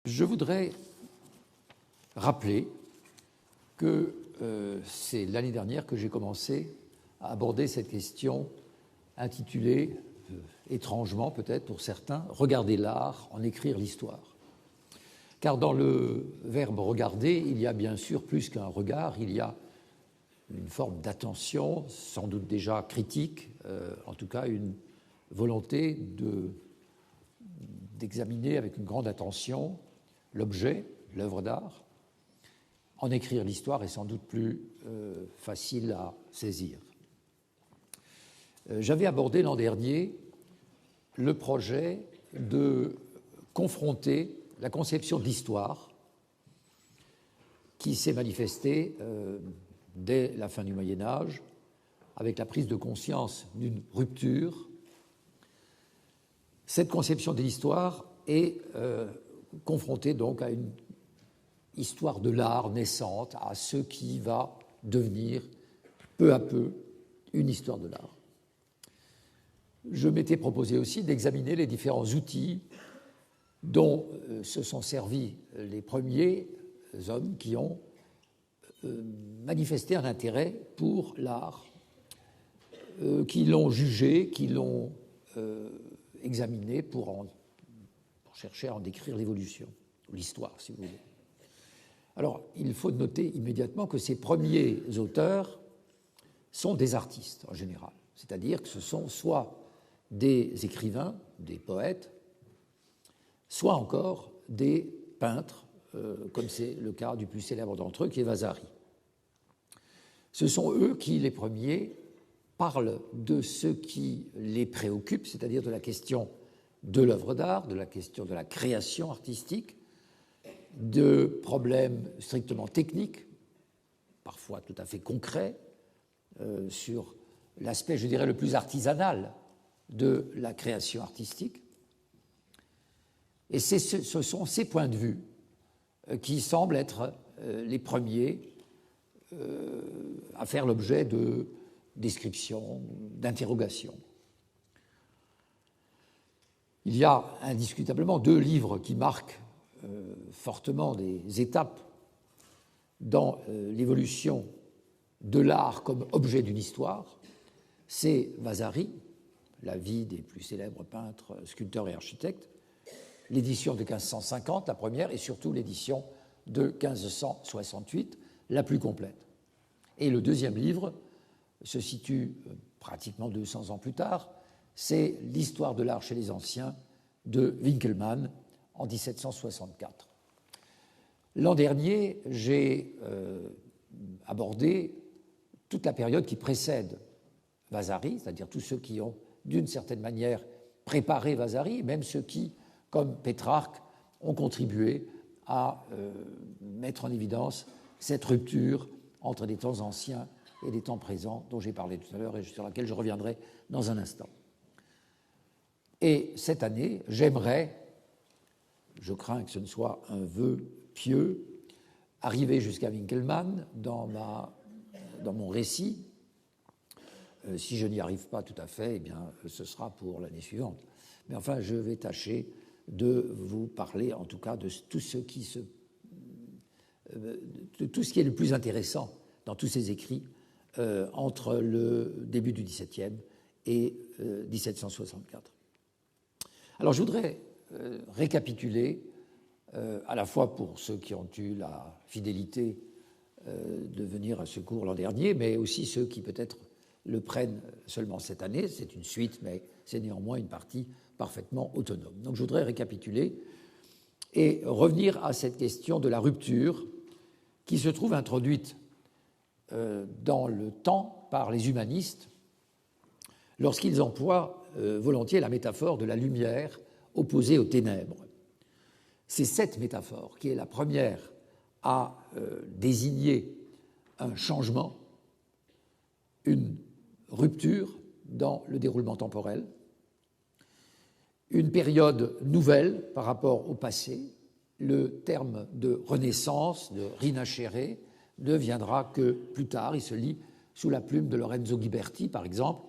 Je voudrais rappeler que c'est l'année dernière que j'ai commencé à aborder cette question intitulée, étrangement peut-être pour certains, « Regarder l'art, en écrire l'histoire ». Car dans le verbe « regarder », il y a bien sûr plus qu'un regard, il y a une forme d'attention, sans doute déjà critique, en tout cas une volonté d'examiner avec une grande attention l'objet, l'œuvre d'art. En écrire l'histoire est sans doute plus facile à saisir. J'avais abordé l'an dernier le projet de confronter la conception de l'histoire qui s'est manifestée dès la fin du Moyen-Âge avec la prise de conscience d'une rupture. Cette conception de l'histoire est confrontée donc à une histoire de l'art naissante, à ce qui va devenir peu à peu une histoire de l'art. Je m'étais proposé aussi d'examiner les différents outils dont se sont servis les premiers hommes qui ont manifesté un intérêt pour l'art, qui l'ont jugé, qui l'ont examiné pour chercher à en décrire l'évolution, l'histoire, si vous voulez. Alors, il faut noter immédiatement que ces premiers auteurs sont des artistes, en général. C'est-à-dire que ce sont soit des écrivains, des poètes, soit encore des peintres, comme c'est le cas du plus célèbre d'entre eux, qui est Vasari. Ce sont eux qui, les premiers, parlent de ce qui les préoccupe, c'est-à-dire de la question de l'œuvre d'art, de la question de la création artistique, de problèmes strictement techniques, parfois tout à fait concrets, sur l'aspect, je dirais, le plus artisanal de la création artistique. Et ce sont ces points de vue qui semblent être les premiers à faire l'objet de descriptions, d'interrogations. Il y a indiscutablement deux livres qui marquent fortement des étapes dans l'évolution de l'art comme objet d'une histoire. C'est Vasari, la vie des plus célèbres peintres, sculpteurs et architectes, l'édition de 1550, la première, et surtout l'édition de 1568, la plus complète. Et le deuxième livre se situe pratiquement 200 ans plus tard, c'est l'histoire de l'art chez les anciens de Winckelmann en 1764. L'an dernier, j'ai abordé toute la période qui précède Vasari, c'est-à-dire tous ceux qui ont, d'une certaine manière, préparé Vasari, même ceux qui, comme Pétrarque, ont contribué à mettre en évidence cette rupture entre des temps anciens et des temps présents dont j'ai parlé tout à l'heure et sur laquelle je reviendrai dans un instant. Et cette année, j'aimerais, je crains que ce ne soit un vœu pieux, arriver jusqu'à Winckelmann dans mon récit. Si je n'y arrive pas tout à fait, eh bien, ce sera pour l'année suivante. Mais enfin, je vais tâcher de vous parler, en tout cas, de tout ce qui est le plus intéressant dans tous ces écrits entre le début du XVIIe et 1764. Alors, je voudrais récapituler, à la fois pour ceux qui ont eu la fidélité de venir à ce cours l'an dernier, mais aussi ceux qui peut-être le prennent seulement cette année. C'est une suite, mais c'est néanmoins une partie parfaitement autonome. Donc je voudrais récapituler et revenir à cette question de la rupture qui se trouve introduite dans le temps par les humanistes lorsqu'ils emploient volontiers la métaphore de la lumière opposée aux ténèbres. C'est cette métaphore qui est la première à désigner un changement, une rupture dans le déroulement temporel, une période nouvelle par rapport au passé. Le terme de renaissance, de rinascere, ne viendra que plus tard. Il se lit sous la plume de Lorenzo Ghiberti, par exemple,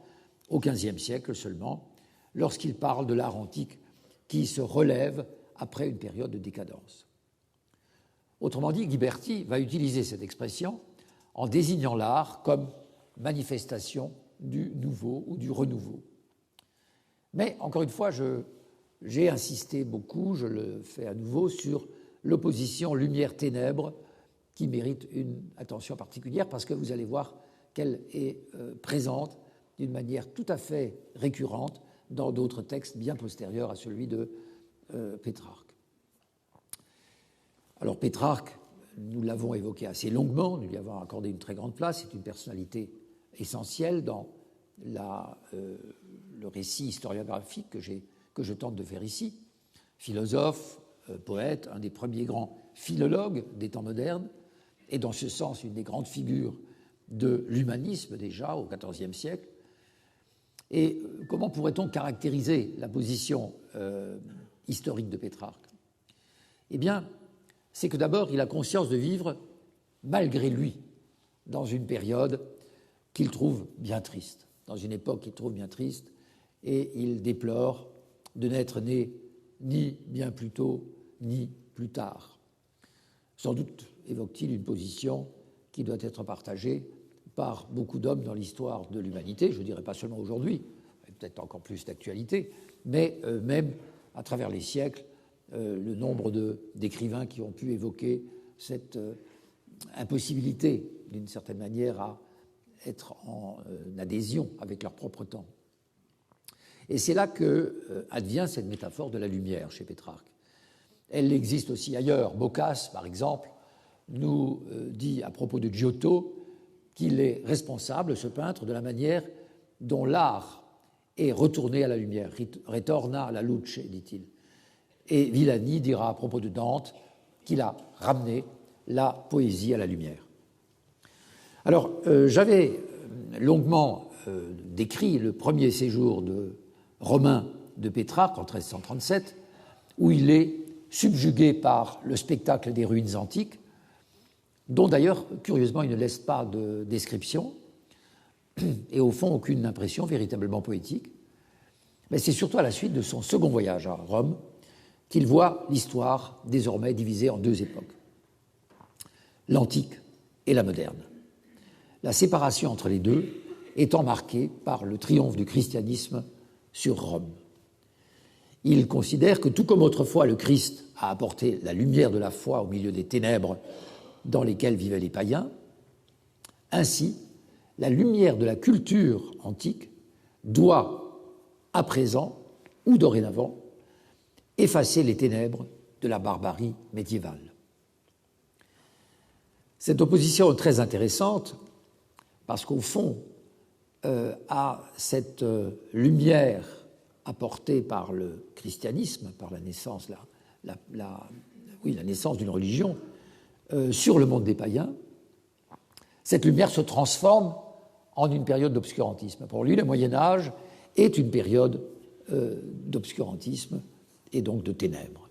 au XVe siècle seulement, lorsqu'il parle de l'art antique qui se relève après une période de décadence. Autrement dit, Ghiberti va utiliser cette expression en désignant l'art comme manifestation du nouveau ou du renouveau. Mais, encore une fois, j'ai insisté beaucoup, je le fais à nouveau, sur l'opposition lumière-ténèbres qui mérite une attention particulière parce que vous allez voir qu'elle est présente d'une manière tout à fait récurrente dans d'autres textes bien postérieurs à celui de Pétrarque. Alors Pétrarque, nous l'avons évoqué assez longuement, nous lui avons accordé une très grande place, c'est une personnalité essentielle dans le récit historiographique que je tente de faire ici. Philosophe, poète, un des premiers grands philologues des temps modernes, et dans ce sens une des grandes figures de l'humanisme déjà au XIVe siècle. Et comment pourrait-on caractériser la position historique de Pétrarque? Eh bien, c'est que d'abord, il a conscience de vivre, malgré lui, dans une période qu'il trouve bien triste, dans une époque qu'il trouve bien triste, et il déplore de n'être né ni bien plus tôt, ni plus tard. Sans doute évoque-t-il une position qui doit être partagée par beaucoup d'hommes dans l'histoire de l'humanité, je ne dirais pas seulement aujourd'hui, peut-être encore plus d'actualité, mais même à travers les siècles, le nombre d'écrivains qui ont pu évoquer cette impossibilité, d'une certaine manière, à être en adhésion avec leur propre temps. Et c'est là que advient cette métaphore de la lumière chez Pétrarque. Elle existe aussi ailleurs. Boccace, par exemple, nous dit à propos de Giotto qu'il est responsable, ce peintre, de la manière dont l'art est retourné à la lumière. Ritorna alla luce, dit-il. Et Villani dira à propos de Dante qu'il a ramené la poésie à la lumière. Alors, j'avais longuement décrit le premier séjour de romain de Pétrarque en 1337, où il est subjugué par le spectacle des ruines antiques, dont d'ailleurs, curieusement, il ne laisse pas de description, et au fond, aucune impression véritablement poétique. Mais c'est surtout à la suite de son second voyage à Rome qu'il voit l'histoire désormais divisée en deux époques, l'antique et la moderne. La séparation entre les deux étant marquée par le triomphe du christianisme sur Rome. Il considère que tout comme autrefois le Christ a apporté la lumière de la foi au milieu des ténèbres dans lesquelles vivaient les païens, ainsi la lumière de la culture antique doit, à présent ou dorénavant, effacer les ténèbres de la barbarie médiévale. Cette opposition est très intéressante parce qu'au fond, à cette lumière apportée par le christianisme, par la naissance, la naissance d'une religion sur le monde des païens, cette lumière se transforme en une période d'obscurantisme. Pour lui, le Moyen-Âge est une période d'obscurantisme et donc de ténèbres.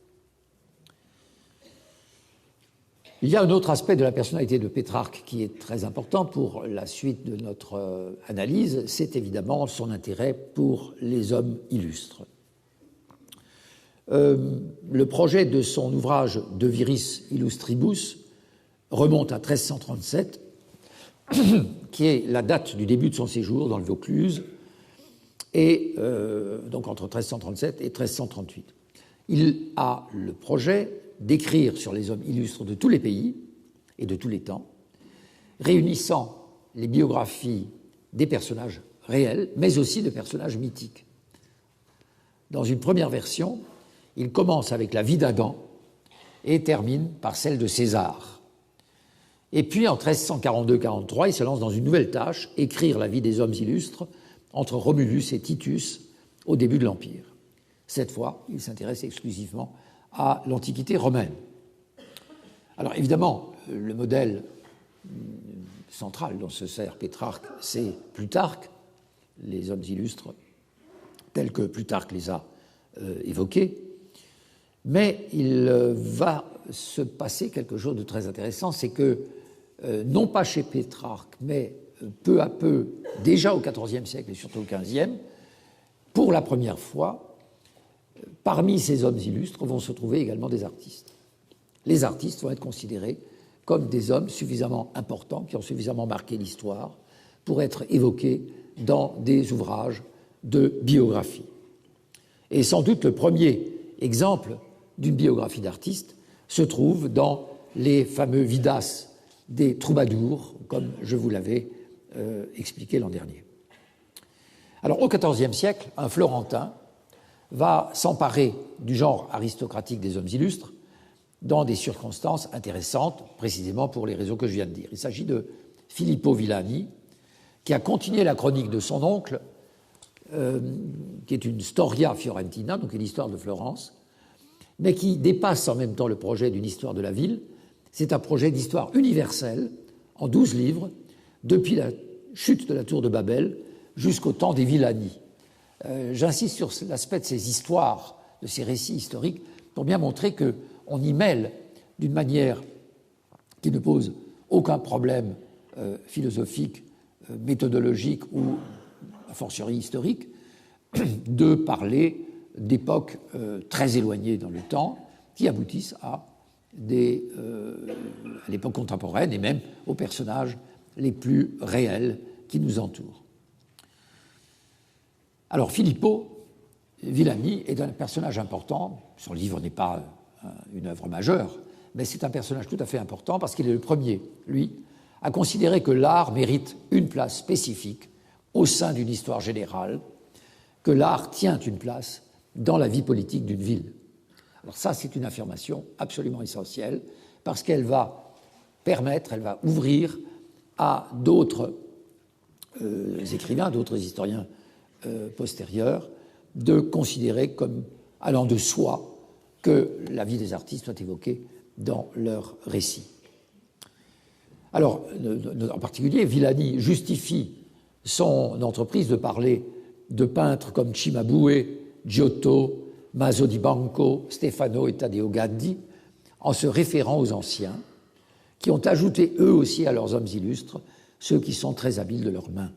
Il y a un autre aspect de la personnalité de Pétrarque qui est très important pour la suite de notre analyse, c'est évidemment son intérêt pour les hommes illustres. Le projet de son ouvrage De Viris Illustribus remonte à 1337, qui est la date du début de son séjour dans le Vaucluse, et donc entre 1337 et 1338. Il a le projet d'écrire sur les hommes illustres de tous les pays et de tous les temps, réunissant les biographies des personnages réels, mais aussi de personnages mythiques. Dans une première version, il commence avec la vie d'Adam et termine par celle de César. Et puis, en 1342-43, il se lance dans une nouvelle tâche, écrire la vie des hommes illustres entre Romulus et Titus au début de l'Empire. Cette fois, il s'intéresse exclusivement à l'Antiquité romaine. Alors évidemment, le modèle central dont se sert Pétrarque, c'est Plutarque, les hommes illustres tels que Plutarque les a évoqués, mais il va se passer quelque chose de très intéressant, c'est que, non pas chez Pétrarque, mais peu à peu, déjà au XIVe siècle et surtout au XVe, pour la première fois, parmi ces hommes illustres vont se trouver également des artistes. Les artistes vont être considérés comme des hommes suffisamment importants, qui ont suffisamment marqué l'histoire, pour être évoqués dans des ouvrages de biographie. Et sans doute le premier exemple d'une biographie d'artiste se trouve dans les fameux vidas des troubadours, comme je vous l'avais expliqué l'an dernier. Alors, au XIVe siècle, un Florentin va s'emparer du genre aristocratique des hommes illustres dans des circonstances intéressantes, précisément pour les raisons que je viens de dire. Il s'agit de Filippo Villani, qui a continué la chronique de son oncle, qui est une Storia Fiorentina, donc une histoire de Florence, mais qui dépasse en même temps le projet d'une histoire de la ville. C'est un projet d'histoire universelle, en 12 livres, depuis la chute de la tour de Babel jusqu'au temps des Villani. J'insiste sur l'aspect de ces histoires, de ces récits historiques, pour bien montrer qu'on y mêle, d'une manière qui ne pose aucun problème philosophique, méthodologique ou, a fortiori, historique, de parler d'époques très éloignées dans le temps, qui aboutissent à l'époque contemporaine et même aux personnages les plus réels qui nous entourent. Alors, Filippo Villani est un personnage important. Son livre n'est pas une œuvre majeure, mais c'est un personnage tout à fait important parce qu'il est le premier, lui, à considérer que l'art mérite une place spécifique au sein d'une histoire générale, que l'art tient une place dans la vie politique d'une ville. Alors ça, c'est une affirmation absolument essentielle parce qu'elle va permettre, elle va ouvrir à d'autres écrivains, d'autres historiens postérieurs, de considérer comme allant de soi que la vie des artistes soit évoquée dans leurs récits. Alors, en particulier, Villani justifie son entreprise de parler de peintres comme Cimabue, Giotto, Maso di Banco, Stefano et Taddeo Gaddi, en se référant aux anciens, qui ont ajouté eux aussi à leurs hommes illustres ceux qui sont très habiles de leurs mains.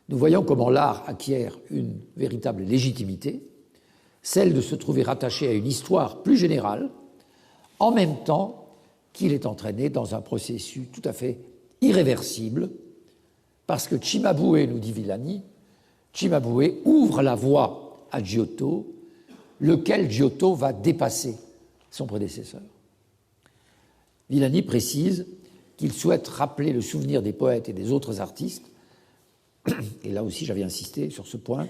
Nous voyons comment l'art acquiert une véritable légitimité, celle de se trouver rattaché à une histoire plus générale, en même temps qu'il est entraîné dans un processus tout à fait irréversible, parce que Cimabue, nous dit Villani, Cimabue ouvre la voie à Giotto, lequel Giotto va dépasser son prédécesseur. Villani précise qu'il souhaite rappeler le souvenir des poètes et des autres artistes, et là aussi j'avais insisté sur ce point,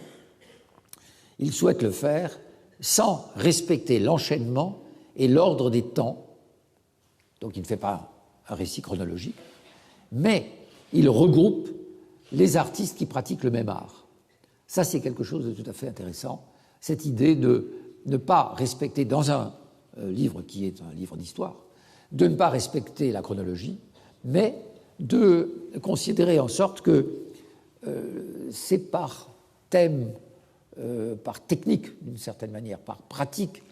il souhaite le faire sans respecter l'enchaînement et l'ordre des temps, donc il ne fait pas un récit chronologique, mais il regroupe les artistes qui pratiquent le même art. Ça, c'est quelque chose de tout à fait intéressant, cette idée de ne pas respecter, dans un livre qui est un livre d'histoire, de ne pas respecter la chronologie, mais de considérer en sorte que c'est par thème, par technique d'une certaine manière, par pratique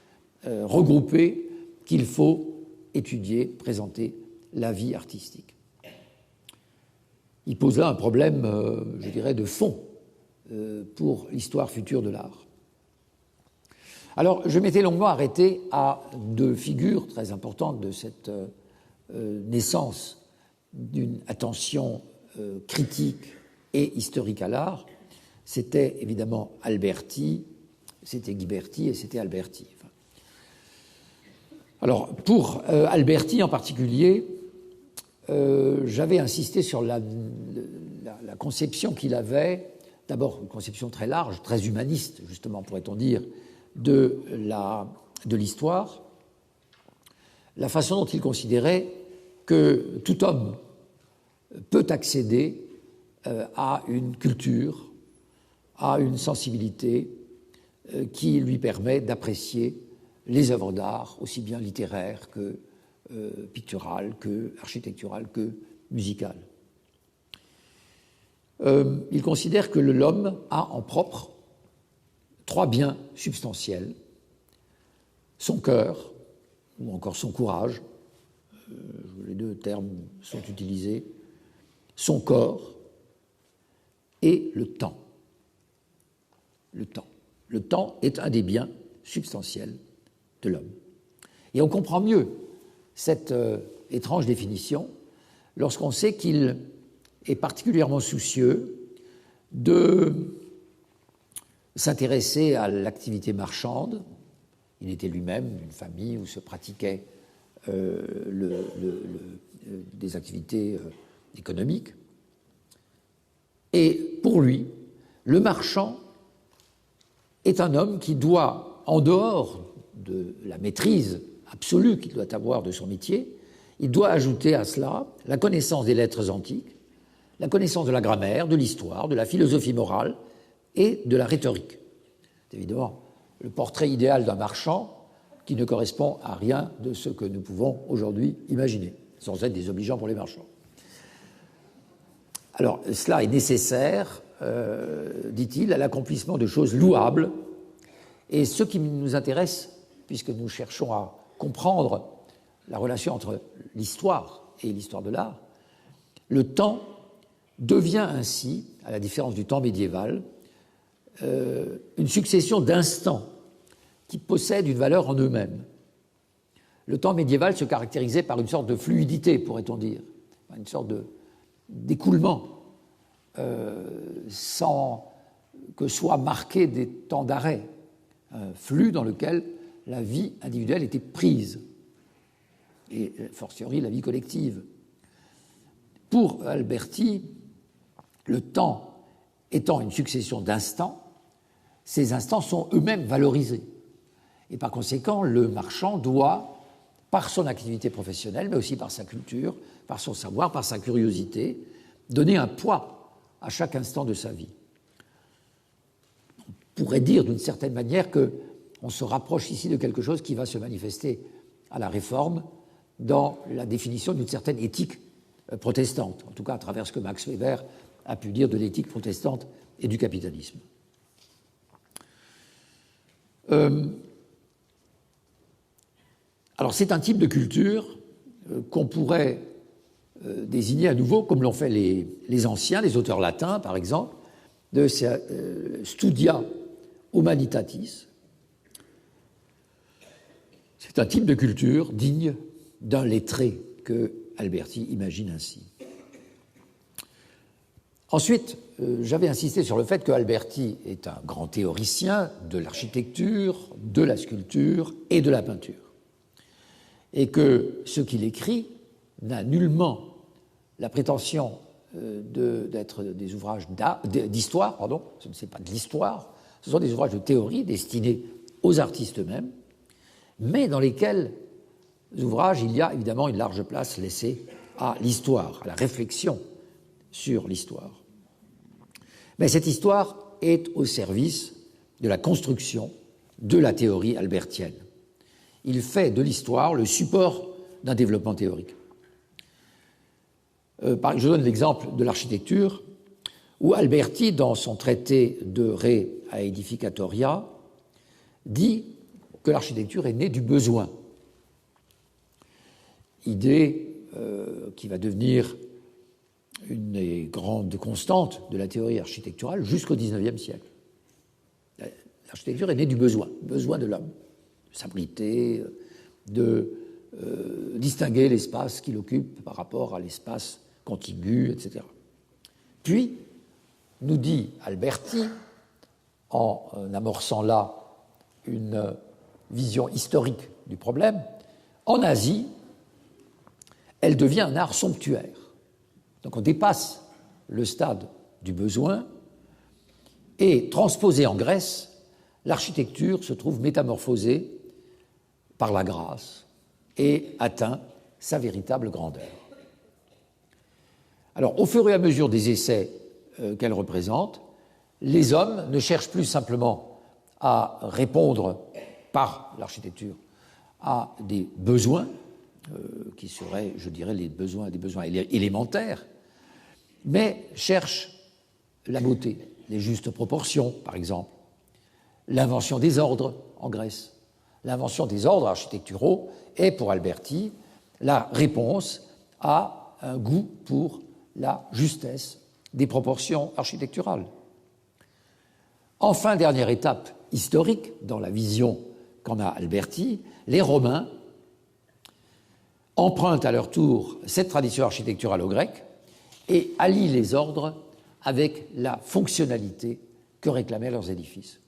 regroupée qu'il faut étudier, présenter la vie artistique. Il pose là un problème, je dirais, de fond pour l'histoire future de l'art. Alors, je m'étais longuement arrêté à deux figures très importantes de cette naissance d'une attention critique et historique à l'art. C'était évidemment Alberti, c'était Ghiberti et c'était Alberti. Alors, pour Alberti en particulier, j'avais insisté sur la conception qu'il avait, d'abord une conception très large, très humaniste, justement, pourrait-on dire, de l'histoire, la façon dont il considérait que tout homme peut accéder à une culture, à une sensibilité qui lui permet d'apprécier les œuvres d'art, aussi bien littéraires que picturales, que architecturales, que musicales. Il considère que l'homme a en propre trois biens substantiels, son cœur, ou encore son courage, les deux termes sont utilisés, son corps et le temps. Le temps. Le temps est un des biens substantiels de l'homme. Et on comprend mieux cette étrange définition lorsqu'on sait qu'il est particulièrement soucieux de s'intéresser à l'activité marchande. Il était lui-même d'une famille où se pratiquaient des activités économiques. Et pour lui, le marchand est un homme qui doit, en dehors de la maîtrise absolue qu'il doit avoir de son métier, il doit ajouter à cela la connaissance des lettres antiques, la connaissance de la grammaire, de l'histoire, de la philosophie morale et de la rhétorique. C'est évidemment le portrait idéal d'un marchand qui ne correspond à rien de ce que nous pouvons aujourd'hui imaginer, sans être désobligeant pour les marchands. Alors, cela est nécessaire, dit-il, à l'accomplissement de choses louables. Et ce qui nous intéresse, puisque nous cherchons à comprendre la relation entre l'histoire et l'histoire de l'art, le temps devient ainsi, à la différence du temps médiéval, une succession d'instants qui possèdent une valeur en eux-mêmes. Le temps médiéval se caractérisait par une sorte de fluidité, pourrait-on dire, une sorte d'écoulement, sans que soient marqués des temps d'arrêt, un flux dans lequel la vie individuelle était prise, et fortiori la vie collective. Pour Alberti, le temps étant une succession d'instants, ces instants sont eux-mêmes valorisés. Et par conséquent, le marchand doit, par son activité professionnelle, mais aussi par sa culture, par son savoir, par sa curiosité, donner un poids à chaque instant de sa vie. On pourrait dire d'une certaine manière qu'on se rapproche ici de quelque chose qui va se manifester à la Réforme dans la définition d'une certaine éthique protestante, en tout cas à travers ce que Max Weber a pu dire de l'éthique protestante et du capitalisme. Alors c'est un type de culture qu'on pourrait désigner à nouveau, comme l'ont fait les anciens, les auteurs latins par exemple, de studia humanitatis. C'est un type de culture digne d'un lettré que Alberti imagine ainsi. Ensuite, j'avais insisté sur le fait que Alberti est un grand théoricien de l'architecture, de la sculpture et de la peinture, et que ce qu'il écrit n'a nullement la prétention d'être des ouvrages d'histoire, pardon, ce ne sont pas de l'histoire, ce sont des ouvrages de théorie destinés aux artistes eux-mêmes, mais dans lesquels ouvrages il y a évidemment une large place laissée à l'histoire, à la réflexion sur l'histoire. Mais cette histoire est au service de la construction de la théorie albertienne. Il fait de l'histoire le support d'un développement théorique. Je donne l'exemple de l'architecture, où Alberti, dans son traité de Re Aedificatoria, dit que l'architecture est née du besoin. Idée qui va devenir une des grandes constantes de la théorie architecturale jusqu'au XIXe siècle. L'architecture est née du besoin de l'homme, de s'abriter, de distinguer l'espace qu'il occupe par rapport à l'espace contigu, etc. Puis, nous dit Alberti, en amorçant là une vision historique du problème, en Asie, elle devient un art somptuaire. Donc on dépasse le stade du besoin et, transposée en Grèce, l'architecture se trouve métamorphosée par la grâce et atteint sa véritable grandeur. Alors, au fur et à mesure des essais qu'elle représente, les hommes ne cherchent plus simplement à répondre par l'architecture à des besoins qui seraient, je dirais, des besoins élémentaires, mais cherchent la beauté, les justes proportions, par exemple, l'invention des ordres en Grèce. L'invention des ordres architecturaux est, pour Alberti, la réponse à un goût pour la justesse des proportions architecturales. Enfin, dernière étape historique, dans la vision qu'en a Alberti, les Romains empruntent à leur tour cette tradition architecturale aux Grecs et allient les ordres avec la fonctionnalité que réclamaient leurs édifices.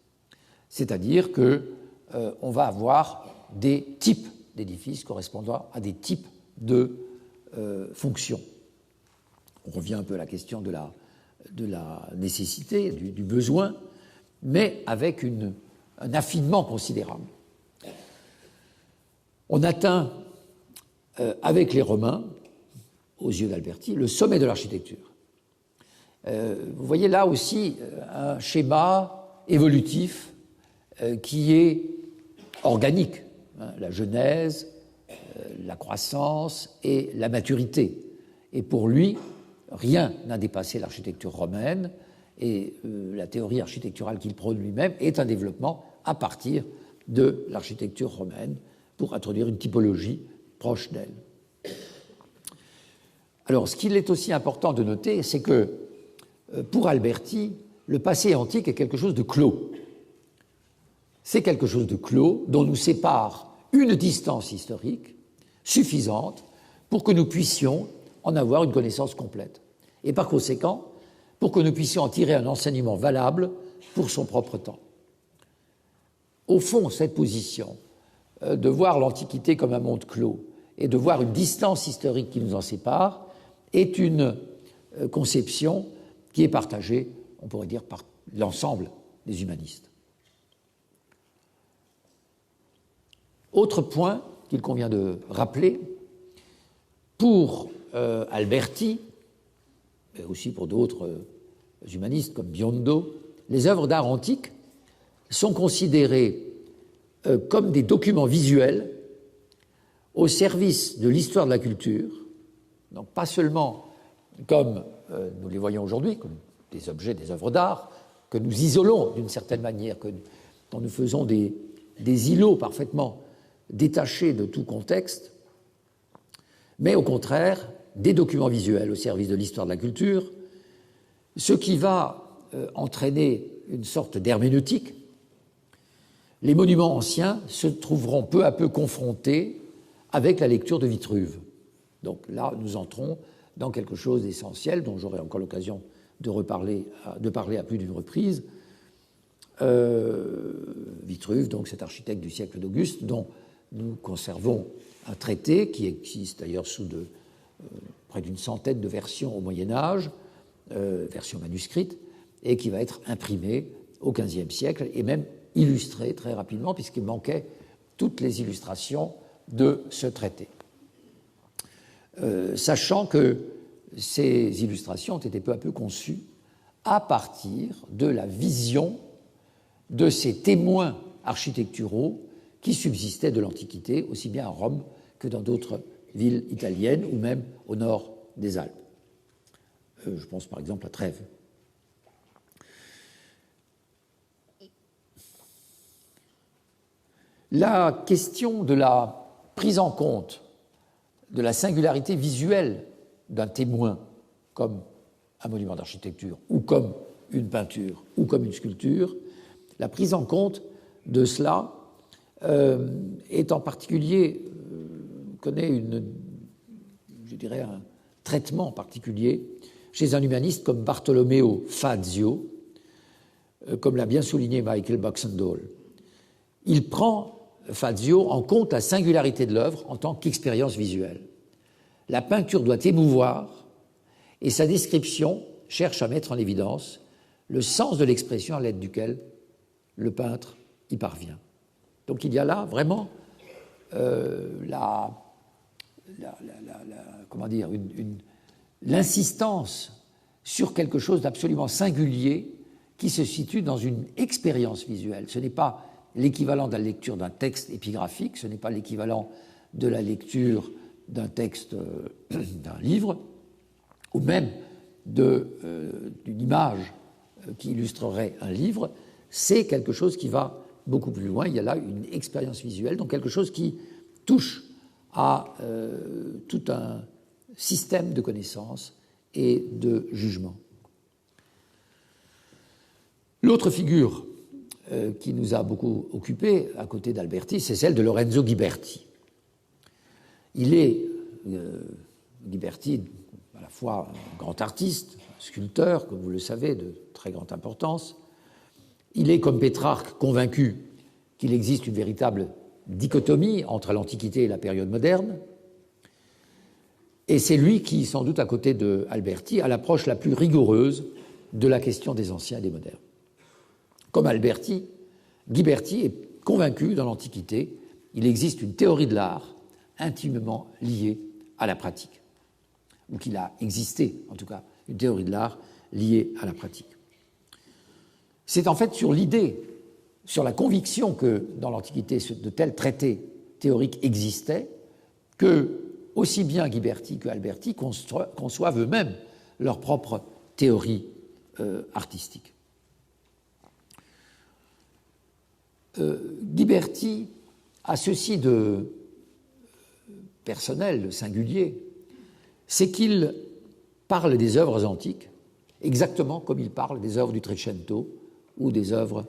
C'est-à-dire qu'on va avoir des types d'édifices correspondant à des types de fonctions. On revient un peu à la question de la nécessité, du besoin, mais avec un affinement considérable. On atteint, avec les Romains, aux yeux d'Alberti, le sommet de l'architecture. Vous voyez là aussi un schéma évolutif qui est organique, hein, la genèse, la croissance et la maturité. Et pour lui, rien n'a dépassé l'architecture romaine, et la théorie architecturale qu'il prône lui-même est un développement à partir de l'architecture romaine pour introduire une typologie proche d'elle. Alors, ce qu'il est aussi important de noter, c'est que pour Alberti, le passé antique est quelque chose de clos. C'est quelque chose de clos dont nous sépare une distance historique suffisante pour que nous puissions en avoir une connaissance complète. Et par conséquent, pour que nous puissions en tirer un enseignement valable pour son propre temps. Au fond, cette position de voir l'Antiquité comme un monde clos et de voir une distance historique qui nous en sépare est une conception qui est partagée, on pourrait dire, par l'ensemble des humanistes. Autre point qu'il convient de rappeler, pour Alberti, mais aussi pour d'autres humanistes comme Biondo, les œuvres d'art antiques sont considérées comme des documents visuels au service de l'histoire de la culture, donc pas seulement comme nous les voyons aujourd'hui, comme des objets, des œuvres d'art, que nous isolons d'une certaine manière, dont nous faisons des îlots parfaitement détachés de tout contexte, mais au contraire des documents visuels au service de l'histoire de la culture, ce qui va entraîner une sorte d'herméneutique. Les monuments anciens se trouveront peu à peu confrontés avec la lecture de Vitruve. Donc là, nous entrons dans quelque chose d'essentiel, dont j'aurai encore l'occasion de parler à plus d'une reprise. Vitruve, donc cet architecte du siècle d'Auguste, dont nous conservons un traité qui existe d'ailleurs sous près d'une centaine de versions au Moyen-Âge, versions manuscrites, et qui va être imprimé au XVe siècle et même illustré très rapidement, puisqu'il manquait toutes les illustrations de ce traité. Sachant que ces illustrations ont été peu à peu conçues à partir de la vision de ces témoins architecturaux qui subsistaient de l'Antiquité, aussi bien à Rome que dans d'autres villes italiennes ou même au nord des Alpes. Je pense par exemple à Trèves. La question de la prise en compte de la singularité visuelle d'un témoin comme un monument d'architecture ou comme une peinture ou comme une sculpture, la prise en compte de cela est en particulier, connaît un traitement particulier chez un humaniste comme Bartolomeo Fazio, comme l'a bien souligné Michael Baxendale. Il prend, Fazio, en compte la singularité de l'œuvre en tant qu'expérience visuelle. La peinture doit émouvoir et sa description cherche à mettre en évidence le sens de l'expression à l'aide duquel le peintre y parvient. Donc il y a là vraiment l'insistance sur quelque chose d'absolument singulier qui se situe dans une expérience visuelle. Ce n'est pas l'équivalent de la lecture d'un texte épigraphique, ce n'est pas l'équivalent de la lecture d'un texte, d'un livre, ou même d'une image qui illustrerait un livre. C'est quelque chose qui va beaucoup plus loin. Il y a là une expérience visuelle, donc quelque chose qui touche à tout un système de connaissances et de jugement. L'autre figure qui nous a beaucoup occupés à côté d'Alberti, c'est celle de Lorenzo Ghiberti. Il est, Ghiberti, à la fois un grand artiste, un sculpteur, comme vous le savez, de très grande importance. Il est, comme Pétrarque, convaincu qu'il existe une véritable dichotomie entre l'Antiquité et la période moderne. Et c'est lui qui, sans doute à côté d'Alberti, a l'approche la plus rigoureuse de la question des anciens et des modernes. Comme Alberti, Ghiberti est convaincu dans l'Antiquité, il existe une théorie de l'art intimement liée à la pratique, ou qu'il a existé, en tout cas, une théorie de l'art liée à la pratique. C'est en fait sur l'idée, sur la conviction que dans l'Antiquité de tels traités théoriques existaient, que aussi bien Ghiberti que Alberti conçoivent eux-mêmes leur propre théorie artistique. Ghiberti a ceci de personnel, de singulier, c'est qu'il parle des œuvres antiques exactement comme il parle des œuvres du Trecento ou des œuvres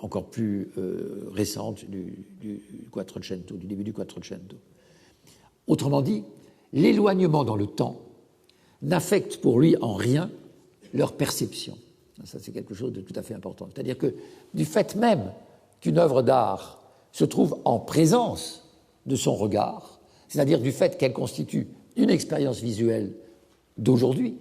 encore plus récentes du Quattrocento, du début du Quattrocento. Autrement dit, l'éloignement dans le temps n'affecte pour lui en rien leur perception. Ça, c'est quelque chose de tout à fait important. C'est-à-dire que du fait même qu'une œuvre d'art se trouve en présence de son regard, c'est-à-dire du fait qu'elle constitue une expérience visuelle d'aujourd'hui,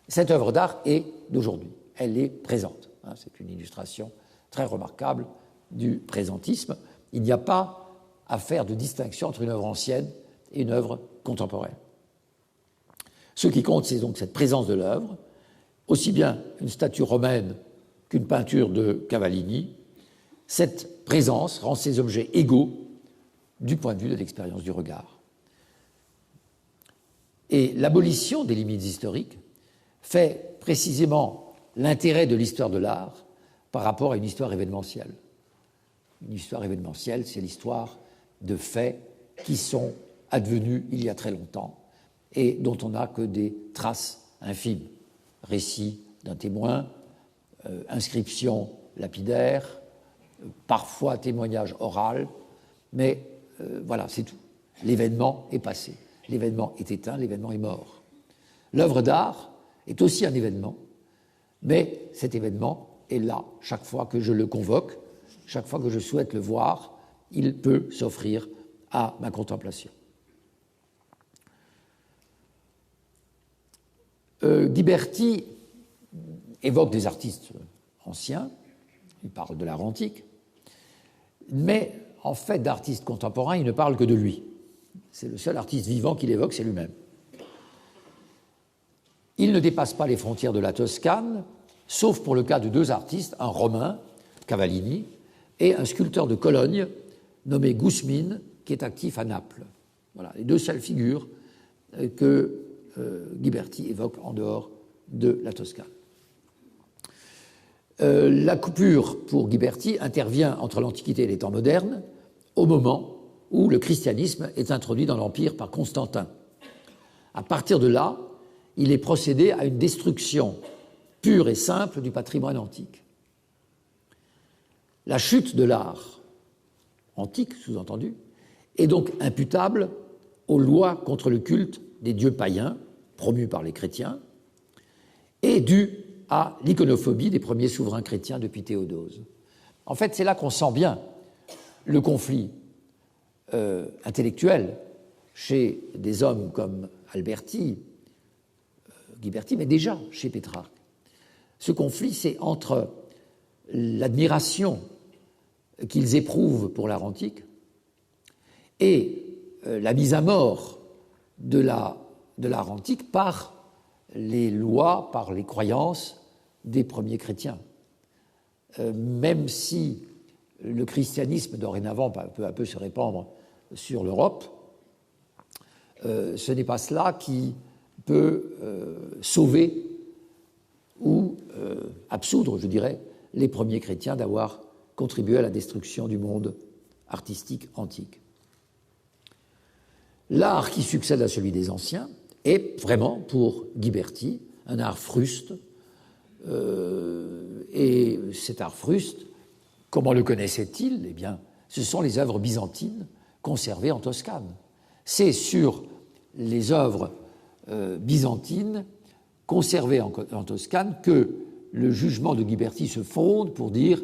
cette œuvre d'art est d'aujourd'hui. Elle est présente. C'est une illustration très remarquable du présentisme. Il n'y a pas à faire de distinction entre une œuvre ancienne et une œuvre contemporaine. Ce qui compte, c'est donc cette présence de l'œuvre, aussi bien une statue romaine qu'une peinture de Cavallini. Cette présence rend ces objets égaux du point de vue de l'expérience du regard. Et l'abolition des limites historiques fait précisément l'intérêt de l'histoire de l'art par rapport à une histoire événementielle. Une histoire événementielle, c'est l'histoire de faits qui sont advenus il y a très longtemps et dont on n'a que des traces infimes. Récit d'un témoin, inscription lapidaire, parfois témoignage oral, mais voilà, c'est tout. L'événement est passé, l'événement est éteint, l'événement est mort. L'œuvre d'art est aussi un événement, mais cet événement est là chaque fois que je le convoque, chaque fois que je souhaite le voir, il peut s'offrir à ma contemplation. Ghiberti évoque des artistes anciens, il parle de l'art antique, mais en fait d'artistes contemporains, il ne parle que de lui. C'est le seul artiste vivant qu'il évoque, c'est lui-même. Il ne dépasse pas les frontières de la Toscane, sauf pour le cas de deux artistes, un Romain, Cavallini, et un sculpteur de Cologne nommé Gusmin, qui est actif à Naples. Voilà les deux seules figures que Ghiberti évoque en dehors de la Toscane. La coupure pour Ghiberti intervient entre l'Antiquité et les temps modernes, au moment où le christianisme est introduit dans l'Empire par Constantin. À partir de là, il est procédé à une destruction pure et simple du patrimoine antique. La chute de l'art antique, sous-entendu, est donc imputable aux lois contre le culte des dieux païens, promus par les chrétiens, et due à l'iconophobie des premiers souverains chrétiens depuis Théodose. En fait, c'est là qu'on sent bien le conflit intellectuel chez des hommes comme Alberti, Ghiberti, mais déjà chez Pétrarque. Ce conflit, c'est entre l'admiration qu'ils éprouvent pour l'art antique et la mise à mort de l'art antique par les lois, par les croyances des premiers chrétiens. Même si le christianisme, dorénavant, peu à peu se répandre sur l'Europe, ce n'est pas cela qui peut sauver ou absoudre, je dirais, les premiers chrétiens d'avoir contribué à la destruction du monde artistique antique. L'art qui succède à celui des anciens est vraiment, pour Ghiberti, un art fruste, Et cet art fruste, comment le connaissait-il? Eh bien, ce sont les œuvres byzantines conservées en Toscane. C'est sur les œuvres byzantines conservées en Toscane que le jugement de Ghiberti se fonde pour dire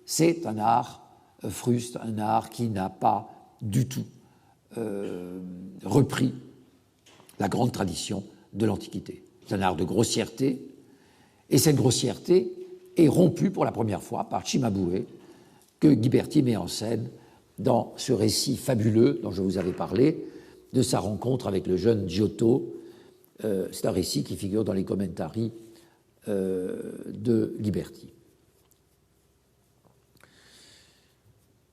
c'est un art fruste, un art qui n'a pas du tout repris la grande tradition de l'Antiquité. C'est un art de grossièreté, et cette grossièreté est rompue pour la première fois par Cimabue, que Ghiberti met en scène dans ce récit fabuleux dont je vous avais parlé, de sa rencontre avec le jeune Giotto. C'est un récit qui figure dans les commentaires de Ghiberti.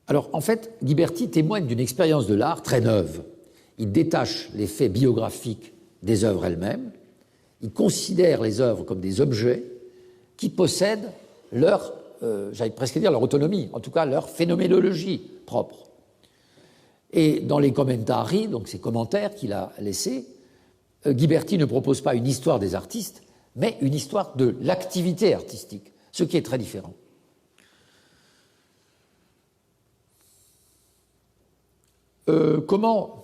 Alors, en fait, Ghiberti témoigne d'une expérience de l'art très neuve. Il détache les faits biographiques des œuvres elles-mêmes, il considère les œuvres comme des objets qui possèdent leur, j'allais presque dire leur autonomie, en tout cas leur phénoménologie propre. Et dans les commentari, donc ces commentaires qu'il a laissés, Ghiberti ne propose pas une histoire des artistes, mais une histoire de l'activité artistique, ce qui est très différent. Comment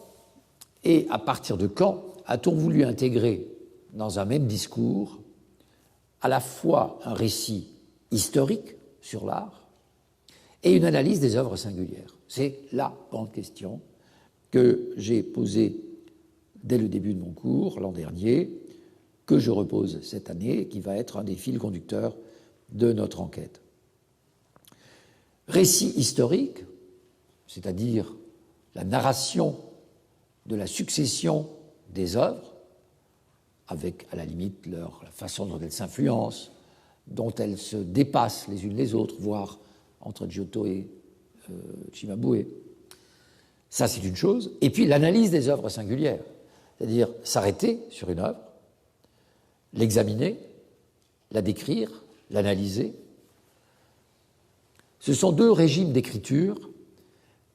et à partir de quand a-t-on voulu intégrer dans un même discours à la fois un récit historique sur l'art et une analyse des œuvres singulières? C'est la grande question que j'ai posée dès le début de mon cours l'an dernier, que je repose cette année et qui va être un des fils conducteurs de notre enquête. Récit historique, c'est-à-dire la narration de la succession des œuvres, avec à la limite la façon dont elles s'influencent, dont elles se dépassent les unes les autres, voire entre Giotto et Cimabue. Ça, c'est une chose. Et puis l'analyse des œuvres singulières, c'est-à-dire s'arrêter sur une œuvre, l'examiner, la décrire, l'analyser. Ce sont deux régimes d'écriture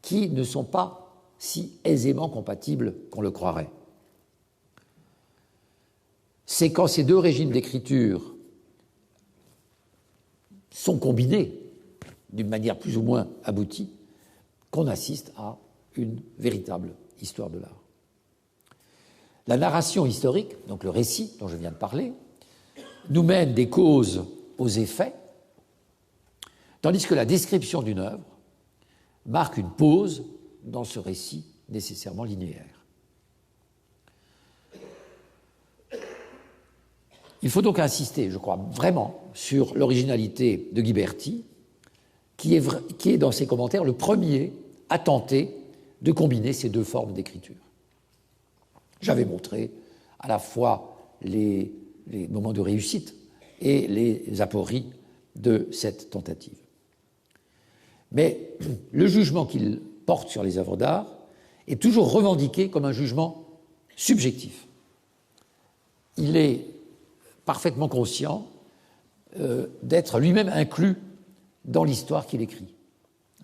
qui ne sont pas si aisément compatibles qu'on le croirait. C'est quand ces deux régimes d'écriture sont combinés d'une manière plus ou moins aboutie qu'on assiste à une véritable histoire de l'art. La narration historique, donc le récit dont je viens de parler, nous mène des causes aux effets, tandis que la description d'une œuvre marque une pause dans ce récit nécessairement linéaire. Il faut donc insister, je crois, vraiment sur l'originalité de Ghiberti, qui est dans ses commentaires le premier à tenter de combiner ces deux formes d'écriture. J'avais montré à la fois les moments de réussite et les apories de cette tentative. Mais le jugement qu'il porte sur les œuvres d'art est toujours revendiqué comme un jugement subjectif. Il est parfaitement conscient d'être lui-même inclus dans l'histoire qu'il écrit.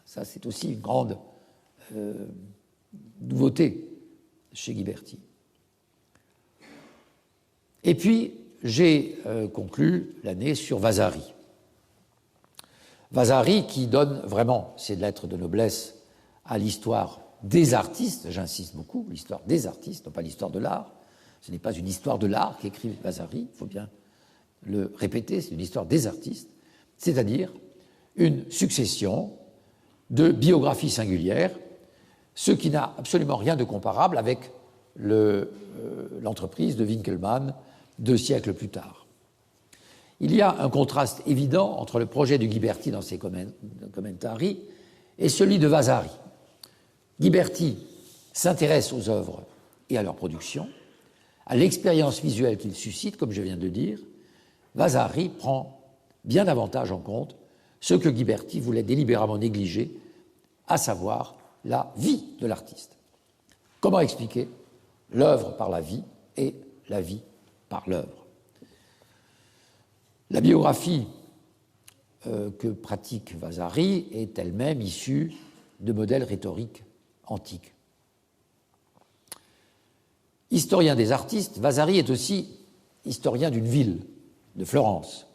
Ça, c'est aussi une grande nouveauté chez Ghiberti. Et puis, j'ai conclu l'année sur Vasari. Vasari qui donne vraiment ses lettres de noblesse à l'histoire des artistes, j'insiste beaucoup, l'histoire des artistes, non pas l'histoire de l'art. Ce n'est pas une histoire de l'art qu'écrit Vasari, il faut bien le répéter, c'est une histoire des artistes, c'est-à-dire une succession de biographies singulières, ce qui n'a absolument rien de comparable avec l'entreprise de Winckelmann 2 siècles plus tard. Il y a un contraste évident entre le projet de Ghiberti dans ses commentari et celui de Vasari. Ghiberti s'intéresse aux œuvres et à leur production, à l'expérience visuelle qu'ils suscitent, comme je viens de le dire. Vasari prend bien davantage en compte ce que Ghiberti voulait délibérément négliger, à savoir la vie de l'artiste. Comment expliquer l'œuvre par la vie et la vie par l'œuvre? La biographie que pratique Vasari est elle-même issue de modèles rhétoriques antiques. Historien des artistes, Vasari est aussi historien d'une ville, de Florence.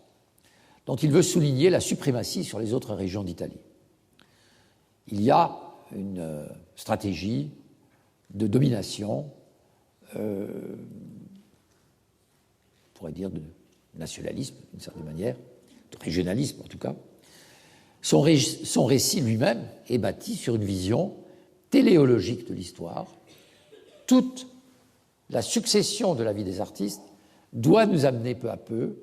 dont il veut souligner la suprématie sur les autres régions d'Italie. Il y a une stratégie de domination, on pourrait dire de nationalisme d'une certaine manière, de régionalisme en tout cas. Son récit lui-même est bâti sur une vision téléologique de l'histoire. Toute la succession de la vie des artistes doit nous amener peu à peu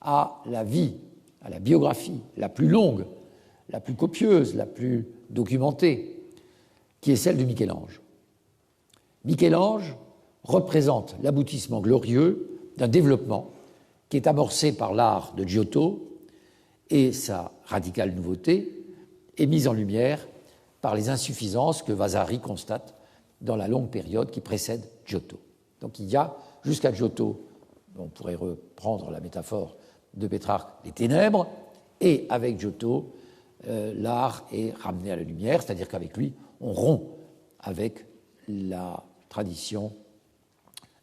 à la vie, à la biographie la plus longue, la plus copieuse, la plus documentée, qui est celle de Michel-Ange. Michel-Ange représente l'aboutissement glorieux d'un développement qui est amorcé par l'art de Giotto et sa radicale nouveauté est mise en lumière par les insuffisances que Vasari constate dans la longue période qui précède Giotto. Donc il y a, jusqu'à Giotto, on pourrait reprendre la métaphore de Pétrarque, les ténèbres, et avec Giotto, l'art est ramené à la lumière, c'est-à-dire qu'avec lui, on rompt avec la tradition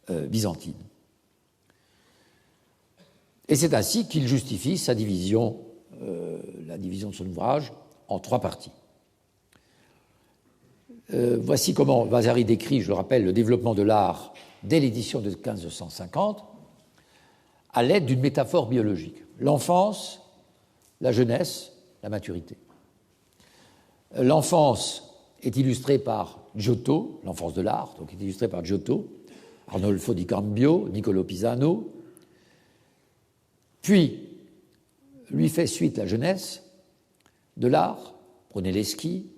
byzantine. Et c'est ainsi qu'il justifie sa division, la division de son ouvrage, en 3 parties. Voici comment Vasari décrit, je le rappelle, le développement de l'art dès l'édition de 1550, à l'aide d'une métaphore biologique. L'enfance, la jeunesse, la maturité. L'enfance est illustrée par Giotto, l'enfance de l'art, donc est illustrée par Giotto, Arnolfo di Cambio, Niccolò Pisano. Puis, lui fait suite la jeunesse de l'art, Brunelleschi,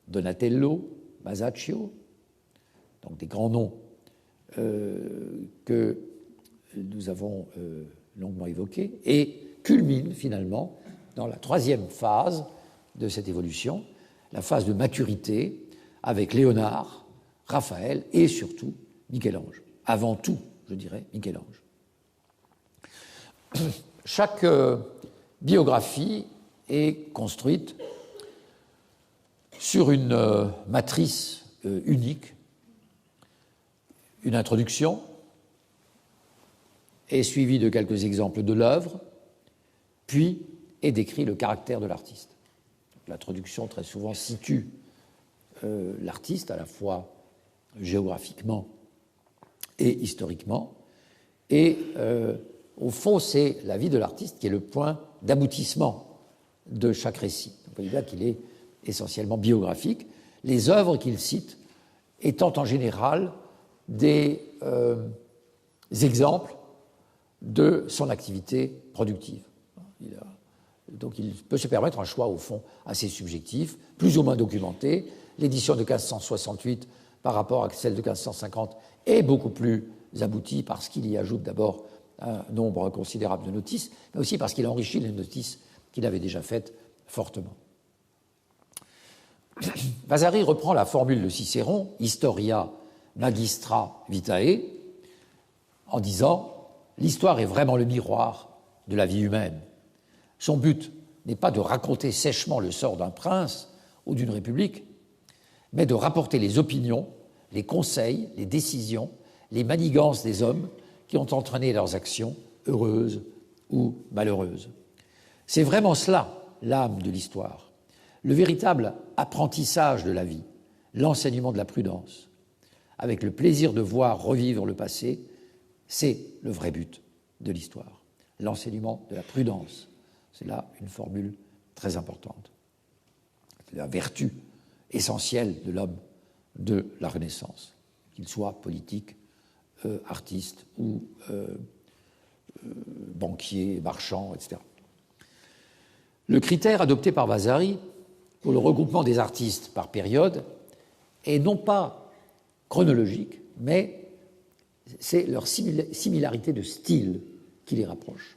Donatello, Masaccio, donc des grands noms que nous avons longuement évoqués, et culmine finalement dans la 3e phase de cette évolution, la phase de maturité, avec Léonard, Raphaël et surtout Michel-Ange. Avant tout, je dirais, Michel-Ange. Chaque biographie est construite sur une matrice unique, une introduction, est suivie de quelques exemples de l'œuvre, puis est décrit le caractère de l'artiste. L'introduction, très souvent, situe l'artiste, à la fois géographiquement et historiquement, et au fond, c'est la vie de l'artiste qui est le point d'aboutissement de chaque récit. Donc, vous voyez bien qu'il est essentiellement biographique, les œuvres qu'il cite étant en général des exemples de son activité productive. Donc il peut se permettre un choix, au fond, assez subjectif, plus ou moins documenté. L'édition de 1568 par rapport à celle de 1550 est beaucoup plus aboutie parce qu'il y ajoute d'abord un nombre considérable de notices, mais aussi parce qu'il enrichit les notices qu'il avait déjà faites fortement. Vasari reprend la formule de Cicéron, Historia magistra vitae, en disant « L'histoire est vraiment le miroir de la vie humaine. Son but n'est pas de raconter sèchement le sort d'un prince ou d'une république, mais de rapporter les opinions, les conseils, les décisions, les manigances des hommes qui ont entraîné leurs actions, heureuses ou malheureuses. C'est vraiment cela, l'âme de l'histoire, le véritable apprentissage de la vie, l'enseignement de la prudence. Avec le plaisir de voir revivre le passé, c'est le vrai but de l'histoire, l'enseignement de la prudence. C'est là une formule très importante. C'est la vertu essentielle de l'homme de la Renaissance, qu'il soit politique, artiste ou banquier, marchand, etc. Le critère adopté par Vasari pour le regroupement des artistes par période est non pas chronologique, mais c'est leur similarité de style qui les rapproche.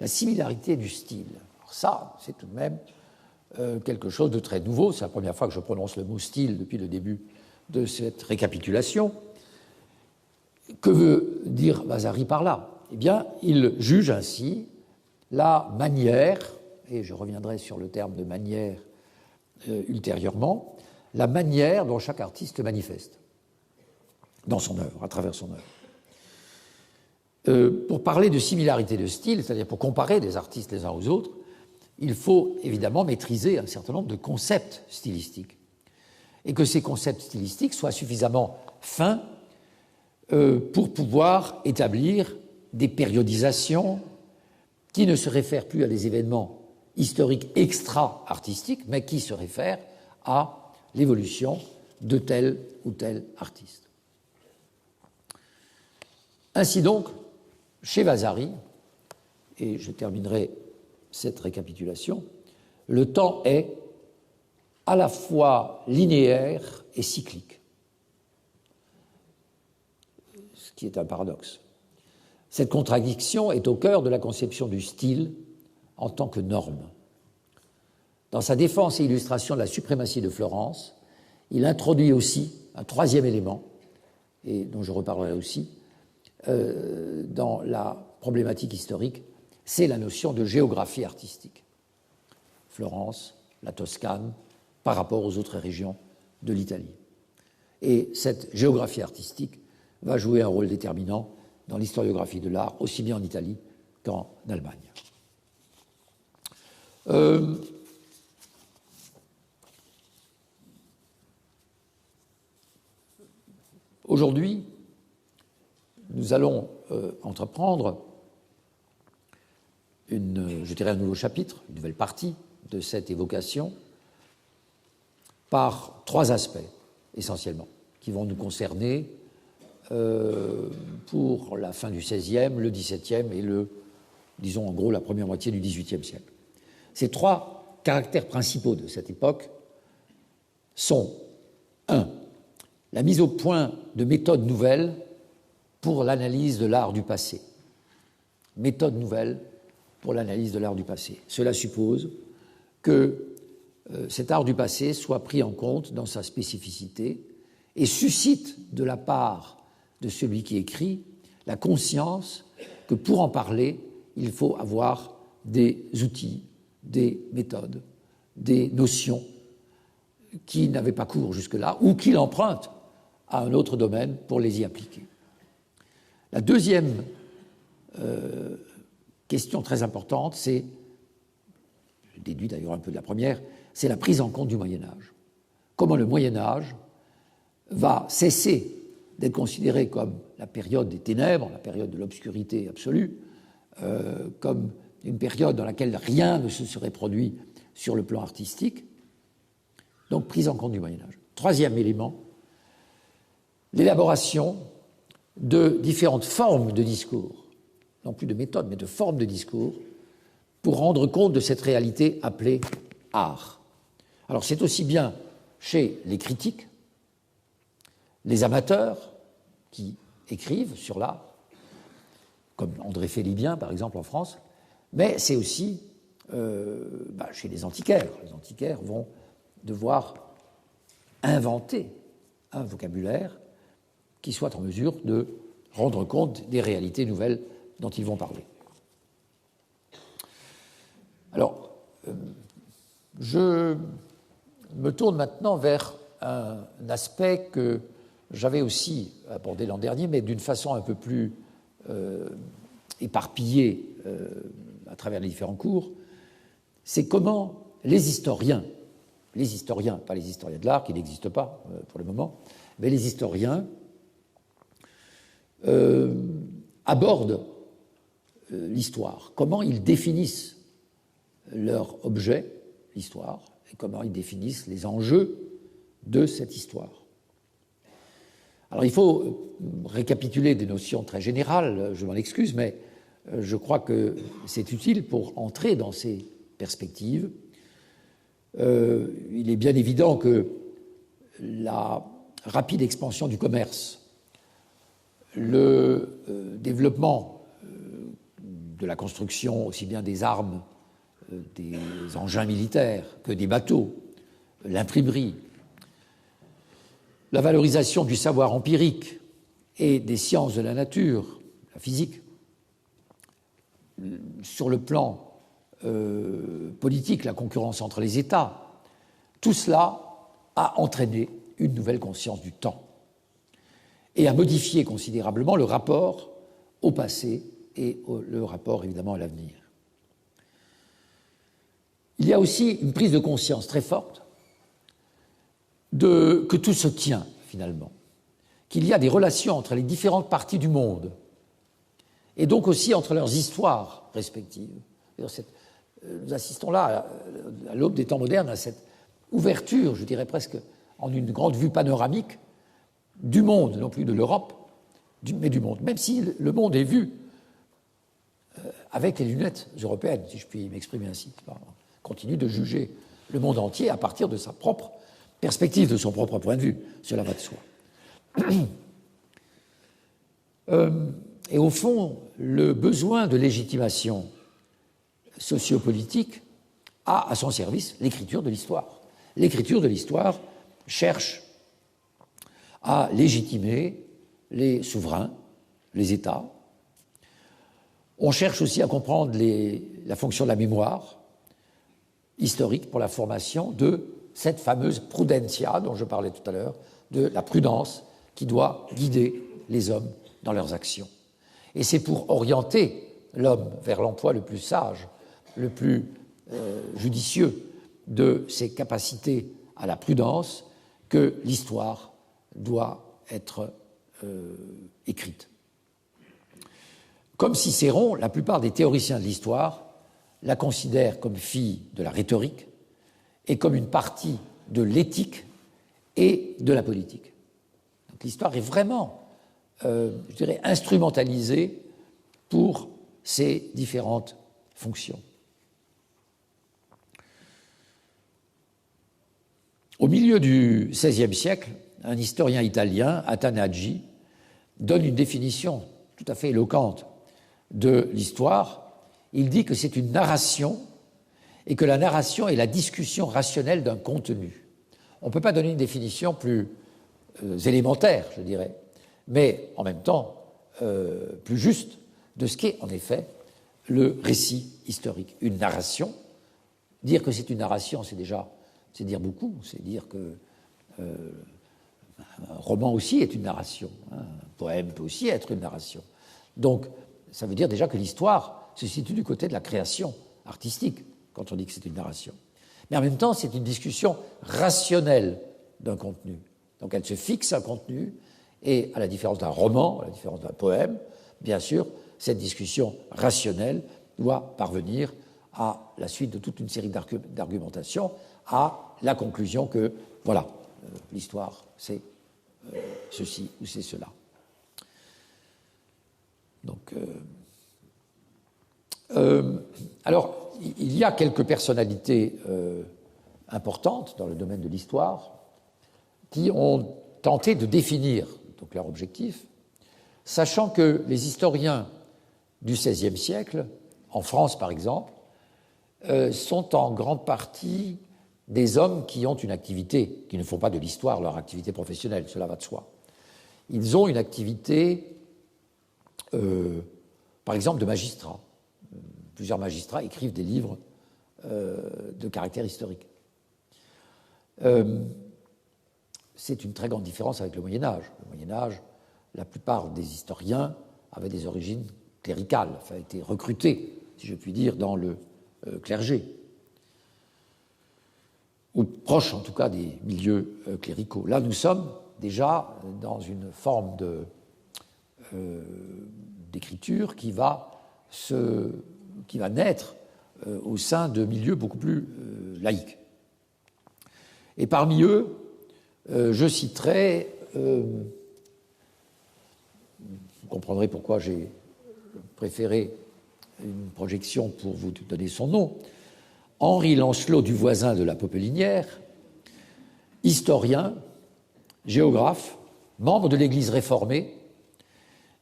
La similarité du style. Alors ça, c'est tout de même quelque chose de très nouveau. C'est la première fois que je prononce le mot style depuis le début de cette récapitulation. Que veut dire Vasari par là? Eh bien, il juge ainsi la manière, et je reviendrai sur le terme de manière ultérieurement, la manière dont chaque artiste manifeste dans son œuvre, à travers son œuvre. Pour parler de similarité de style, c'est-à-dire pour comparer des artistes les uns aux autres, il faut évidemment maîtriser un certain nombre de concepts stylistiques. Et que ces concepts stylistiques soient suffisamment fins pour pouvoir établir des périodisations qui ne se réfèrent plus à des événements historiques extra-artistiques, mais qui se réfèrent à l'évolution de tel ou tel artiste. Ainsi donc, chez Vasari, et je terminerai cette récapitulation, le temps est à la fois linéaire et cyclique, ce qui est un paradoxe. Cette contradiction est au cœur de la conception du style en tant que norme. Dans sa défense et illustration de la suprématie de Florence, il introduit aussi un troisième élément, et dont je reparlerai aussi, dans la problématique historique, c'est la notion de géographie artistique. Florence, la Toscane, par rapport aux autres régions de l'Italie. Et cette géographie artistique va jouer un rôle déterminant dans l'historiographie de l'art, aussi bien en Italie qu'en Allemagne. Aujourd'hui, nous allons entreprendre un nouveau chapitre, une nouvelle partie de cette évocation, par trois aspects, essentiellement, qui vont nous concerner pour la fin du XVIe, le XVIIe et disons en gros, la première moitié du XVIIIe siècle. Ces trois caractères principaux de cette époque sont 1. La mise au point de méthodes nouvelles pour l'analyse de l'art du passé. Méthodes nouvelles pour l'analyse de l'art du passé. Cela suppose que cet art du passé soit pris en compte dans sa spécificité et suscite de la part de celui qui écrit la conscience que pour en parler, il faut avoir des outils, des méthodes, des notions qui n'avaient pas cours jusque-là ou qu'il emprunte à un autre domaine pour les y appliquer. La deuxième question très importante, c'est, je déduis d'ailleurs un peu de la première, c'est la prise en compte du Moyen-Âge. Comment le Moyen-Âge va cesser d'être considéré comme la période des ténèbres, la période de l'obscurité absolue, comme une période dans laquelle rien ne se serait produit sur le plan artistique. Donc, prise en compte du Moyen-Âge. Troisième élément, l'élaboration de différentes formes de discours, non plus de méthodes, mais de formes de discours, pour rendre compte de cette réalité appelée art. Alors, c'est aussi bien chez les critiques, les amateurs qui écrivent sur l'art, comme André Félibien, par exemple, en France, mais c'est aussi chez les antiquaires. Les antiquaires vont devoir inventer un vocabulaire qui soit en mesure de rendre compte des réalités nouvelles dont ils vont parler. Alors, je me tourne maintenant vers un aspect que j'avais aussi abordé l'an dernier, mais d'une façon un peu plus éparpillée à travers les différents cours, c'est comment les historiens, pas les historiens de l'art qui n'existent pas pour le moment, mais les historiens abordent l'histoire, comment ils définissent leur objet, l'histoire, et comment ils définissent les enjeux de cette histoire. Alors il faut récapituler des notions très générales, je m'en excuse, mais je crois que c'est utile pour entrer dans ces perspectives. Il est bien évident que la rapide expansion du commerce, le développement de la construction aussi bien des armes, des engins militaires que des bateaux, l'imprimerie, la valorisation du savoir empirique et des sciences de la nature, la physique, sur le plan politique, la concurrence entre les États, tout cela a entraîné une nouvelle conscience du temps et a modifié considérablement le rapport au passé et le rapport évidemment à l'avenir. Il y a aussi une prise de conscience très forte que tout se tient finalement, qu'il y a des relations entre les différentes parties du monde et donc aussi entre leurs histoires respectives. Nous assistons là, à l'aube des temps modernes, à cette ouverture, je dirais presque en une grande vue panoramique du monde, non plus de l'Europe, mais du monde, même si le monde est vu avec les lunettes européennes, si je puis m'exprimer ainsi. On continue de juger le monde entier à partir de sa propre perspective, de son propre point de vue. Cela va de soi. Et au fond, le besoin de légitimation sociopolitique a à son service l'écriture de l'histoire. L'écriture de l'histoire cherche à légitimer les souverains, les États. On cherche aussi à comprendre la fonction de la mémoire historique pour la formation de cette fameuse prudentia dont je parlais tout à l'heure, de la prudence qui doit guider les hommes dans leurs actions. Et c'est pour orienter l'homme vers l'emploi le plus sage, le plus judicieux de ses capacités à la prudence que l'histoire doit être écrite. Comme Cicéron, la plupart des théoriciens de l'histoire la considèrent comme fille de la rhétorique et comme une partie de l'éthique et de la politique. Donc l'histoire est vraiment, je dirais, instrumentalisée pour ces différentes fonctions. Au milieu du XVIe siècle, un historien italien, Atanaggi, donne une définition tout à fait éloquente de l'histoire. Il dit que c'est une narration et que la narration est la discussion rationnelle d'un contenu. On ne peut pas donner une définition plus élémentaire, je dirais, mais en même temps plus juste de ce qu'est en effet le récit historique. Une narration, dire que c'est une narration, c'est dire beaucoup, c'est dire que un roman aussi est une narration, un poème peut aussi être une narration. Donc, ça veut dire déjà que l'histoire se situe du côté de la création artistique, quand on dit que c'est une narration. Mais en même temps, c'est une discussion rationnelle d'un contenu. Donc, elle se fixe un contenu, et à la différence d'un roman, à la différence d'un poème, bien sûr, cette discussion rationnelle doit parvenir à la suite de toute une série d'argumentations, à la conclusion que, voilà, l'histoire, c'est ceci ou c'est cela. Donc, alors, il y a quelques personnalités importantes dans le domaine de l'histoire qui ont tenté de définir donc, leur objectif, sachant que les historiens du XVIe siècle, en France par exemple, sont en grande partie des hommes qui ont une activité, qui ne font pas de l'histoire leur activité professionnelle, cela va de soi. Ils ont une activité, par exemple, de magistrats. Plusieurs magistrats écrivent des livres de caractère historique. C'est une très grande différence avec le Moyen-Âge. Le Moyen-Âge, la plupart des historiens avaient des origines cléricales, enfin, étaient recrutés, si je puis dire, dans le clergé, ou proches en tout cas des milieux cléricaux. Là, nous sommes déjà dans une forme d'écriture qui va naître au sein de milieux beaucoup plus laïques. Et parmi eux, je citerai, vous comprendrez pourquoi j'ai préféré une projection pour vous donner son nom, Henri Lancelot du Voisin de la Popelinière, historien, géographe, membre de l'Église réformée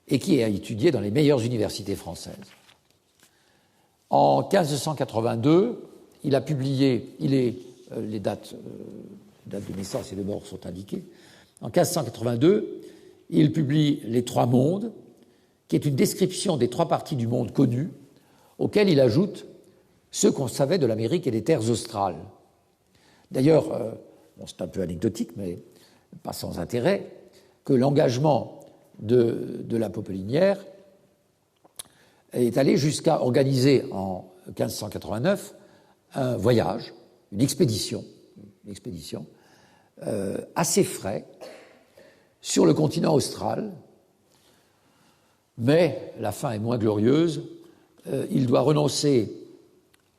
et qui a étudié dans les meilleures universités françaises. En 1582, il a publié, les dates de naissance et de mort sont indiquées, en 1582, il publie Les Trois Mondes, qui est une description des trois parties du monde connues, auxquelles il ajoute ce qu'on savait de l'Amérique et des terres australes. D'ailleurs, c'est un peu anecdotique, mais pas sans intérêt, que l'engagement de la Popelinière est allé jusqu'à organiser en 1589 un voyage, une expédition à ses frais sur le continent austral, mais la fin est moins glorieuse. Il doit renoncer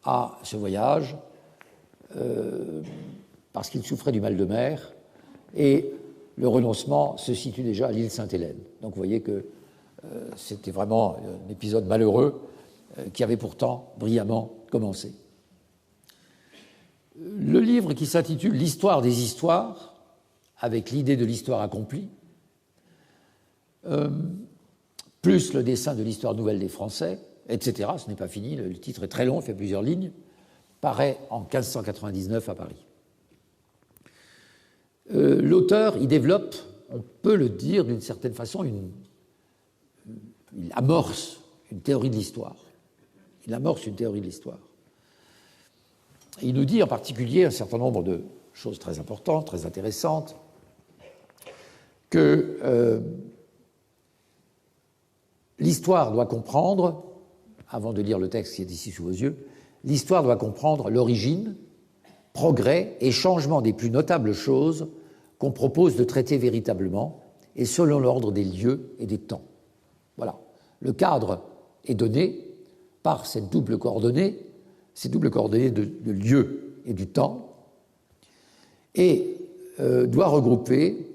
à ce voyage parce qu'il souffrait du mal de mer, et le renoncement se situe déjà à l'île Sainte-Hélène. Donc vous voyez que c'était vraiment un épisode malheureux qui avait pourtant brillamment commencé. Le livre qui s'intitule « L'histoire des histoires », avec l'idée de l'histoire accomplie, plus le dessin de l'histoire nouvelle des Français, etc., ce n'est pas fini, le titre est très long, il fait plusieurs lignes, paraît en 1599 à Paris. L'auteur y développe, on peut le dire d'une certaine façon, il amorce une théorie de l'histoire. Il amorce une théorie de l'histoire. Il nous dit en particulier un certain nombre de choses très importantes, très intéressantes, que l'histoire doit comprendre, avant de lire le texte qui est ici sous vos yeux, l'histoire doit comprendre l'origine, progrès et changement des plus notables choses qu'on propose de traiter véritablement et selon l'ordre des lieux et des temps. Voilà. Le cadre est donné par cette double coordonnée, ces doubles coordonnées de lieu et du temps, et doit regrouper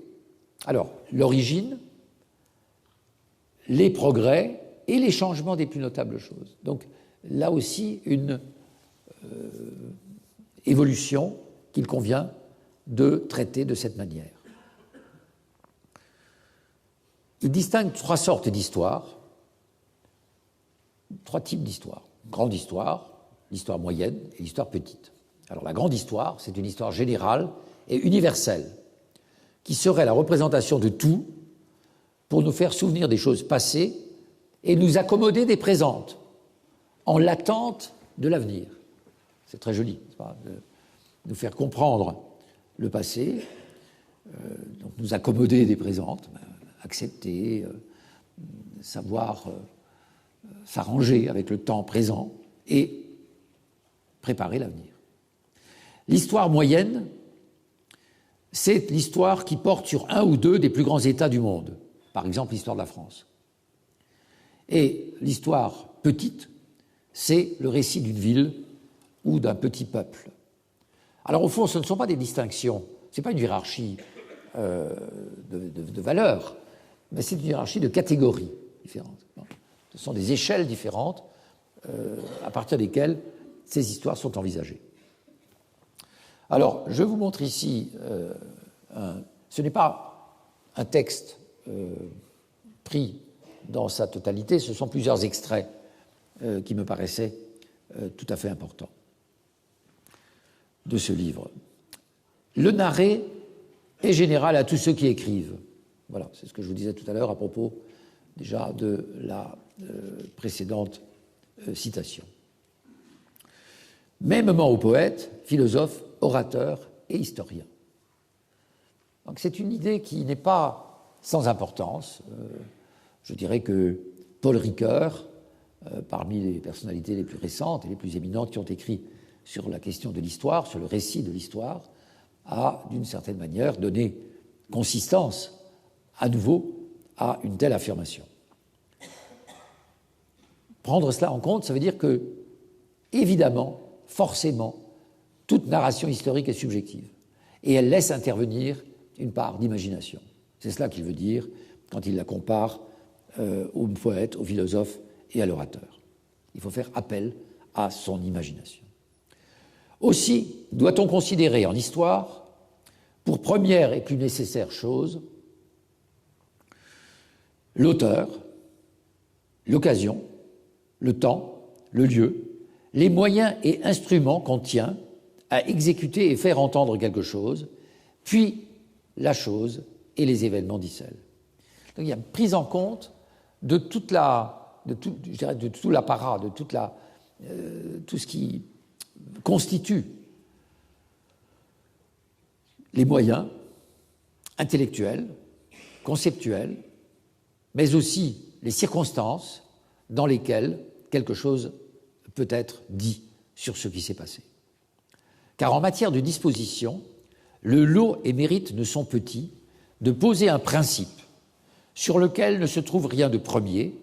alors l'origine, les progrès et les changements des plus notables choses. Donc là aussi une évolution qu'il convient de traiter de cette manière. Il distingue trois sortes d'histoires, trois types d'histoires. Grande histoire, l'histoire moyenne et l'histoire petite. Alors la grande histoire, c'est une histoire générale et universelle, qui serait la représentation de tout pour nous faire souvenir des choses passées et nous accommoder des présentes, en l'attente de l'avenir. C'est très joli, n'est-ce pas, de nous faire comprendre le passé, donc nous accommoder des présentes, accepter, savoir s'arranger avec le temps présent et préparer l'avenir. L'histoire moyenne, c'est l'histoire qui porte sur un ou deux des plus grands États du monde, par exemple l'histoire de la France. Et l'histoire petite, c'est le récit d'une ville ou d'un petit peuple. Alors au fond, ce ne sont pas des distinctions, ce n'est pas une hiérarchie de valeurs, mais c'est une hiérarchie de catégories différentes. Ce sont des échelles différentes à partir desquelles ces histoires sont envisagées. Alors, je vous montre ici, ce n'est pas un texte pris dans sa totalité, ce sont plusieurs extraits qui me paraissaient tout à fait importants de ce livre. Le narré est général à tous ceux qui écrivent. Voilà, c'est ce que je vous disais tout à l'heure à propos déjà de la précédente citation. Mêmement aux poètes, philosophes, orateurs et historiens. Donc c'est une idée qui n'est pas sans importance. Je dirais que Paul Ricoeur, parmi les personnalités les plus récentes et les plus éminentes qui ont écrit sur la question de l'histoire, sur le récit de l'histoire, a d'une certaine manière donné consistance à nouveau à une telle affirmation. Prendre cela en compte, ça veut dire que, évidemment, forcément, toute narration historique est subjective et elle laisse intervenir une part d'imagination. C'est cela qu'il veut dire quand il la compare au poète, au philosophe et à l'orateur. Il faut faire appel à son imagination. Aussi, doit-on considérer en histoire, pour première et plus nécessaire chose, l'auteur, l'occasion, le temps, le lieu, les moyens et instruments qu'on tient à exécuter et faire entendre quelque chose, puis la chose et les événements d'Icelle. Donc il y a une prise en compte de tout l'apparat, de tout ce qui constitue les moyens intellectuels, conceptuels, mais aussi les circonstances dans lesquelles quelque chose peut être dit sur ce qui s'est passé. Car en matière de disposition, le lot et mérite ne sont petits de poser un principe sur lequel ne se trouve rien de premier,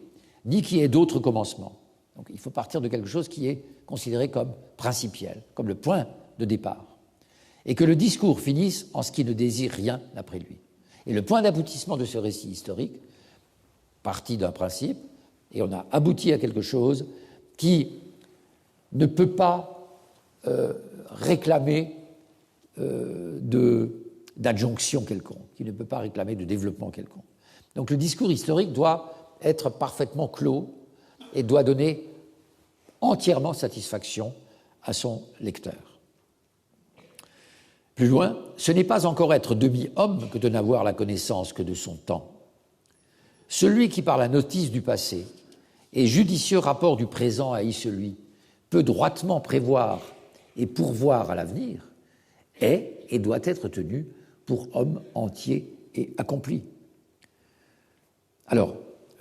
ni qui ait d'autre commencement. Donc il faut partir de quelque chose qui est considéré comme principiel, comme le point de départ, et que le discours finisse en ce qui ne désire rien après lui. Et le point d'aboutissement de ce récit historique partit d'un principe, et on a abouti à quelque chose qui ne peut pas réclamer d'adjonction quelconque, qui ne peut pas réclamer de développement quelconque. Donc le discours historique doit être parfaitement clos et doit donner entièrement satisfaction à son lecteur. Plus loin, ce n'est pas encore être demi-homme que de n'avoir la connaissance que de son temps. Celui qui, par la notice du passé et judicieux rapport du présent haït celui, peut droitement prévoir et pourvoir à l'avenir, est et doit être tenu pour homme entier et accompli. Alors,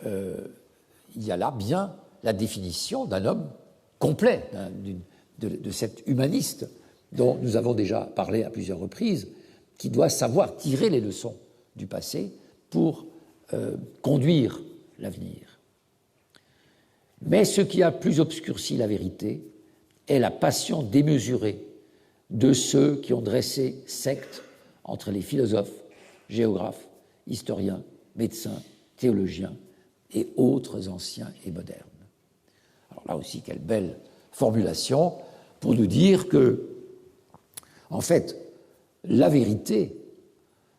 il y a là bien la définition d'un homme complet, de cet humaniste dont nous avons déjà parlé à plusieurs reprises, qui doit savoir tirer les leçons du passé pour conduire l'avenir. Mais ce qui a plus obscurci la vérité est la passion démesurée de ceux qui ont dressé secte entre les philosophes, géographes, historiens, médecins, théologiens et autres anciens et modernes. Alors là aussi, quelle belle formulation pour nous dire que, en fait, la vérité,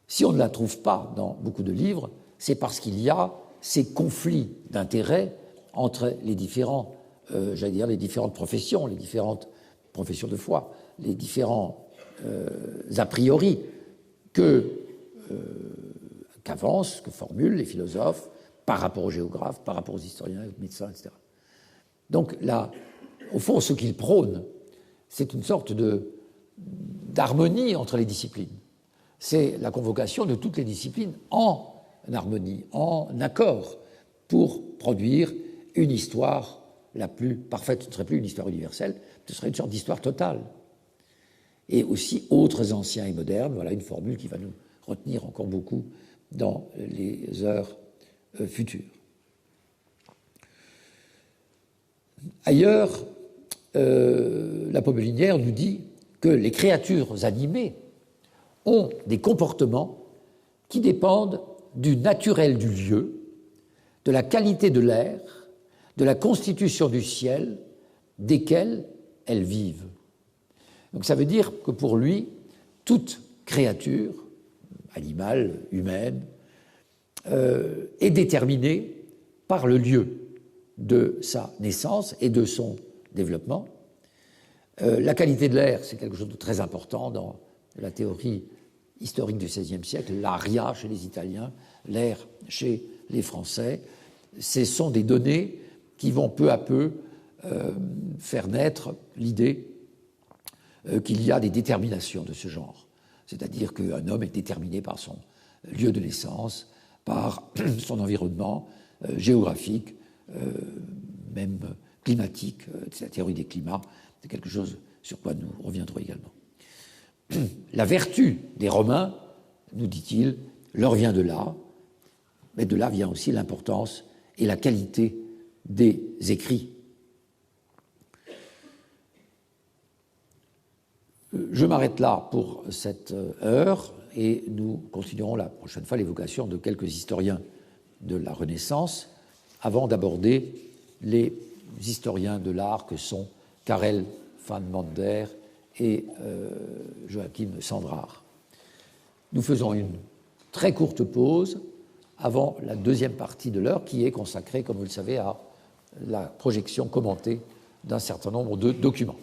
si on ne la trouve pas dans beaucoup de livres, c'est parce qu'il y a ces conflits d'intérêts entre les différents, les différentes professions, les différentes professions de foi, les différents a priori qu'avancent, que formulent les philosophes par rapport aux géographes, par rapport aux historiens, aux médecins, etc. Donc là, au fond, ce qu'ils prônent, c'est une sorte d'harmonie entre les disciplines. C'est la convocation de toutes les disciplines en harmonie, en accord, pour produire une histoire la plus parfaite. Ce ne serait plus une histoire universelle, ce serait une sorte d'histoire totale. Et aussi autres anciens et modernes, voilà une formule qui va nous retenir encore beaucoup dans les heures futures. Ailleurs, l'Apollinaire nous dit que les créatures animées ont des comportements qui dépendent du naturel du lieu, de la qualité de l'air, de la constitution du ciel, desquels elles vivent. Donc ça veut dire que pour lui, toute créature, animale, humaine, est déterminée par le lieu de sa naissance et de son développement. La qualité de l'air, c'est quelque chose de très important dans la théorie historique du XVIe siècle. L'aria chez les Italiens, l'air chez les Français. Ce sont des données qui vont peu à peu faire naître l'idée qu'il y a des déterminations de ce genre. C'est-à-dire qu'un homme est déterminé par son lieu de naissance, par son environnement géographique, même climatique. C'est la théorie des climats, c'est quelque chose sur quoi nous reviendrons également. La vertu des Romains, nous dit-il, leur vient de là, mais de là vient aussi l'importance et la qualité des écrits. Je m'arrête là pour cette heure et nous continuerons la prochaine fois l'évocation de quelques historiens de la Renaissance avant d'aborder les historiens de l'art que sont Karel van Mander et Joachim Sandrar. Nous faisons une très courte pause avant la deuxième partie de l'heure qui est consacrée, comme vous le savez, à la projection commentée d'un certain nombre de documents.